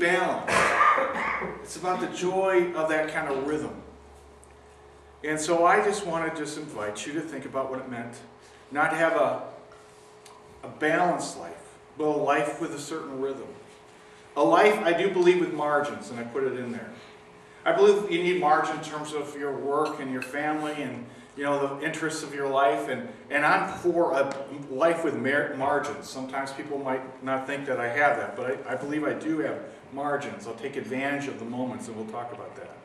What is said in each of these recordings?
balanced. It's about the joy of that kind of rhythm. And so I just want to just invite you to think about what it meant not to have a balanced life, but a life with a certain rhythm. A life, I do believe, with margins, and I put it in there. I believe you need margin in terms of your work and your family and the interests of your life. And I'm for a life with margins. Sometimes people might not think that I have that, but I believe I do have margins. I'll take advantage of the moments, and we'll talk about that.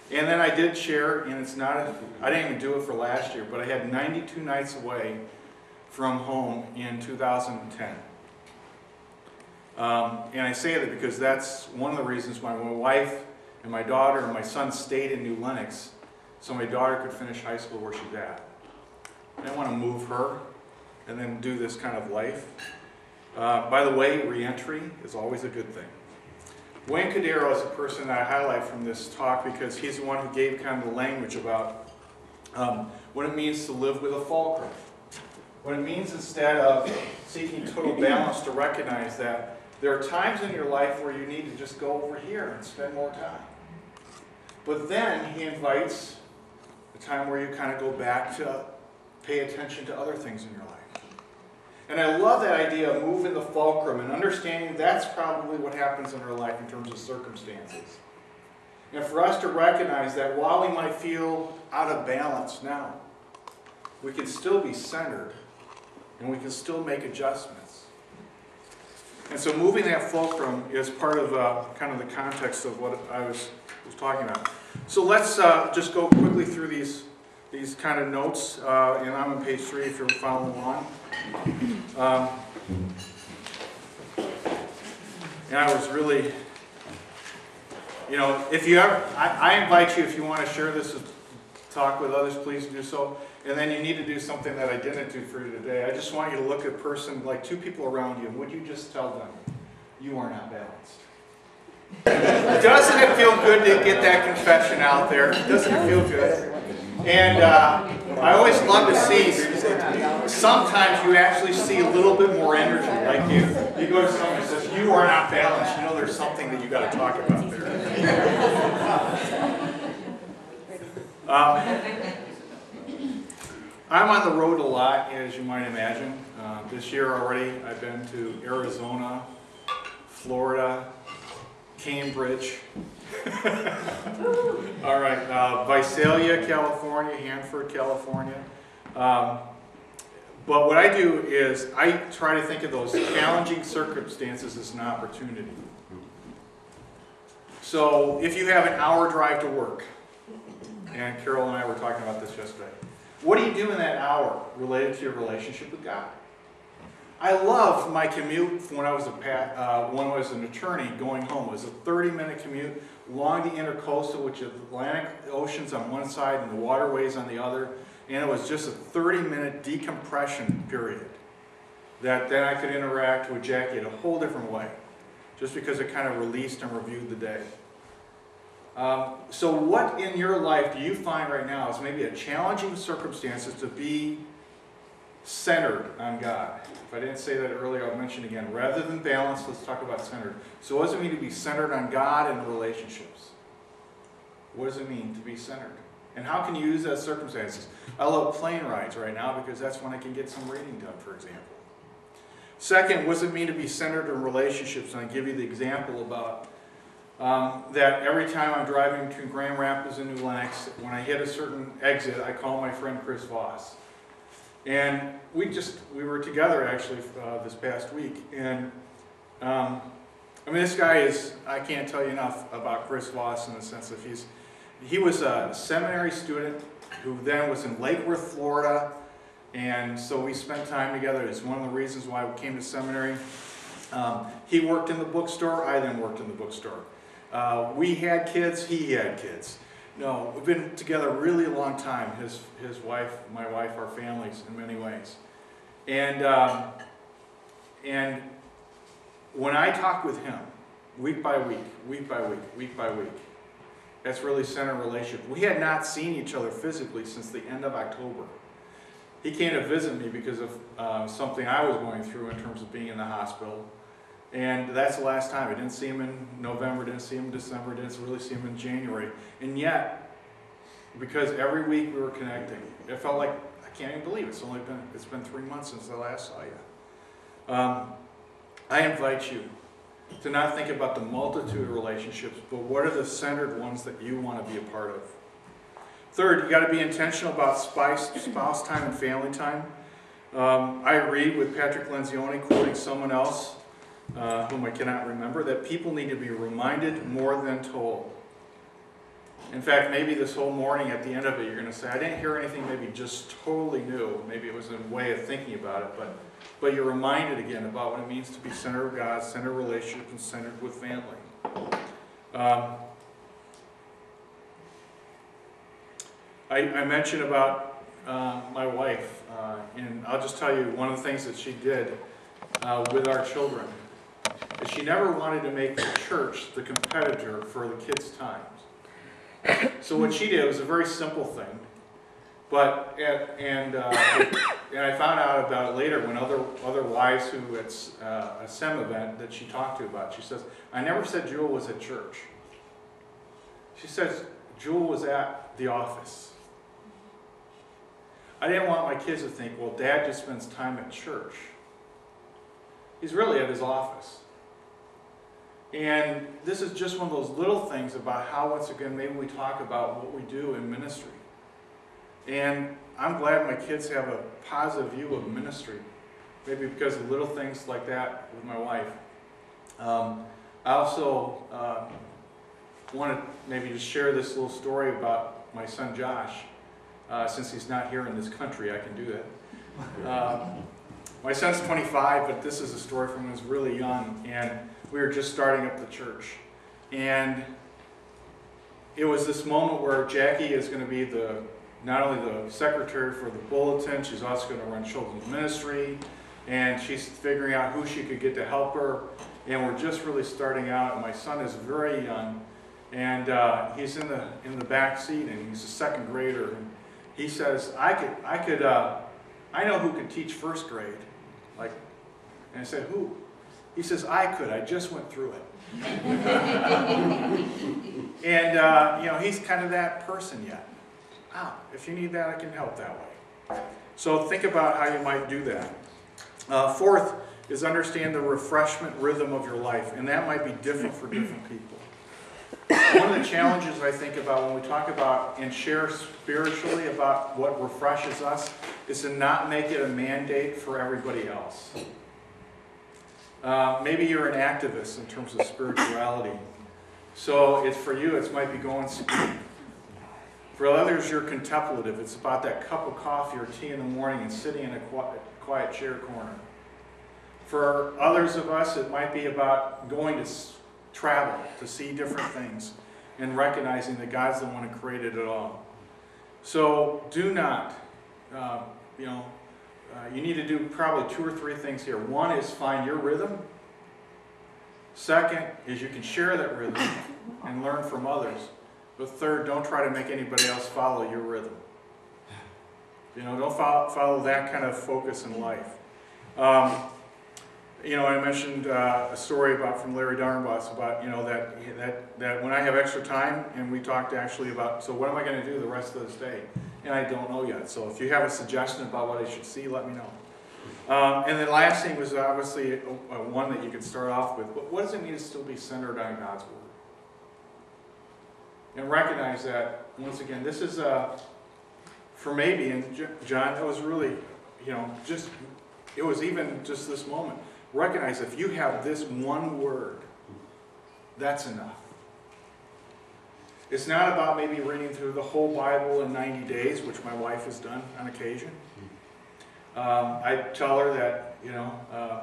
And then I did share, and I didn't even do it for last year, but I had 92 nights away from home in 2010. And I say that because that's one of the reasons why my wife and my daughter and my son stayed in New Lenox, so my daughter could finish high school where she's at. I didn't want to move her and then do this kind of life. By the way, re-entry is always a good thing. Wayne Cadero is a person that I highlight from this talk because he's the one who gave kind of the language about what it means to live with a fulcrum. What it means, instead of seeking total balance, to recognize that there are times in your life where you need to just go over here and spend more time. But then he invites a time where you kind of go back to pay attention to other things in your life. And I love that idea of moving the fulcrum and understanding that's probably what happens in our life in terms of circumstances. And for us to recognize that while we might feel out of balance now, we can still be centered and we can still make adjustments. And so moving that fulcrum is part of kind of the context of what I was talking about. So let's just go quickly through these kind of notes, and I'm on page 3 if you're following along. And I was really, if you ever, I invite you, if you want to share this talk with others, please do so. And then you need to do something that I didn't do for you today. I just want you to look at a person, like 2 people around you, and would you just tell them, you are not balanced? Doesn't it feel good to get that confession out there? Doesn't it feel good? And I always love to see, sometimes you actually see a little bit more energy. Like you go to someone and says, you are not balanced. There's something that you got to talk about there. I'm on the road a lot, as you might imagine. This year already, I've been to Arizona, Florida, Cambridge, all right, Visalia, California, Hanford, California. But what I do is I try to think of those challenging circumstances as an opportunity. So if you have an hour drive to work, and Carol and I were talking about this yesterday, what do you do in that hour related to your relationship with God? I love my commute when I was an attorney going home. It was a 30-minute commute along the intercoastal, which is Atlantic Ocean's on one side and the waterways on the other. And it was just a 30-minute decompression period that then I could interact with Jackie in a whole different way, just because it kind of released and reviewed the day. So what in your life do you find right now is maybe a challenging circumstances to be centered on God? If I didn't say that earlier, I'll mention it again. Rather than balance, let's talk about centered. So what does it mean to be centered on God and relationships? What does it mean to be centered? And how can you use those circumstances? I love plane rides right now because that's when I can get some reading done, for example. Second, what does it mean to be centered in relationships? And I give you the example about that every time I'm driving between Grand Rapids and New Lenox, when I hit a certain exit, I call my friend Chris Voss. And we were together actually this past week. And this guy is, I can't tell you enough about Chris Voss in the sense that he was a seminary student who then was in Lake Worth, Florida. And so we spent time together. It's one of the reasons why we came to seminary. He worked in the bookstore. I then worked in the bookstore. We had kids. He had kids. No, we've been together a really long time, his wife, my wife, our families, in many ways. And when I talk with him, week by week, week by week, week by week, that's really centered relationship. We had not seen each other physically since the end of October. He came to visit me because of something I was going through in terms of being in the hospital. And that's the last time. I didn't see him in November, didn't see him in December, didn't really see him in January. And yet, because every week we were connecting, it felt like, I can't even believe it's been 3 months since I last saw you. I invite you to not think about the multitude of relationships, but what are the centered ones that you want to be a part of. Third, you got to be intentional about spouse time and family time. I agree with Patrick Lencioni quoting someone else, whom I cannot remember, that people need to be reminded more than told. In fact, maybe this whole morning at the end of it, you're going to say, I didn't hear anything maybe just totally new. Maybe it was a way of thinking about it, but you're reminded again about what it means to be centered with God, centered relationships, and centered with family. I mentioned about my wife, and I'll just tell you one of the things that she did with our children is she never wanted to make the church the competitor for the kids' times. So what she did was a very simple thing, but and I found out about it later when other wives who at a SEM event that she talked to about. She says, I never said Jewel was at church. She says Jewel was at the office. I didn't want my kids to think, well, Dad just spends time at church. He's really at his office. And this is just one of those little things about how, once again, maybe we talk about what we do in ministry. And I'm glad my kids have a positive view of ministry, maybe because of little things like that with my wife. I also want to maybe just share this little story about my son Josh. Since he's not here in this country, I can do that. My son's 25, but this is a story from when he was really young, and we were just starting up the church. And it was this moment where Jackie is going to be not only the secretary for the bulletin, she's also going to run children's ministry, and she's figuring out who she could get to help her. And we're just really starting out, and my son is very young, and he's in the back seat, and he's a second grader. And he says, I know who could teach first grade. And I said, who? He says, I could. I just went through it. And, he's kind of that person yet. If you need that, I can help that way. So think about how you might do that. Fourth is understand the refreshment rhythm of your life. And that might be different for different people. One of the challenges I think about when we talk about and share spiritually about what refreshes us is to not make it a mandate for everybody else. Maybe you're an activist in terms of spirituality. So it's for you, it might be going skiing. For others, you're contemplative. It's about that cup of coffee or tea in the morning and sitting in a quiet chair corner. For others of us, it might be about going to travel, to see different things, and recognizing that God's the one who created it all. So do not, you need to do probably 2 or 3 things here. One is find your rhythm. Second is you can share that rhythm and learn from others. But third, don't try to make anybody else follow your rhythm. Don't follow that kind of focus in life. I mentioned a story from Larry Darnbos about, that when I have extra time, and we talked actually about, so what am I going to do the rest of this day? And I don't know yet. So if you have a suggestion about what I should see, let me know. And the last thing was obviously one that you could start off with. But what does it mean to still be centered on God's Word? And recognize that, once again, this is, for maybe, and John, that was really, it was even just this moment. Recognize if you have this one word, that's enough. It's not about maybe reading through the whole Bible in 90 days, which my wife has done on occasion. I tell her that,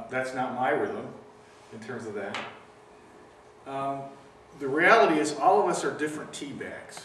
that's not my rhythm in terms of that. The reality is all of us are different tea bags.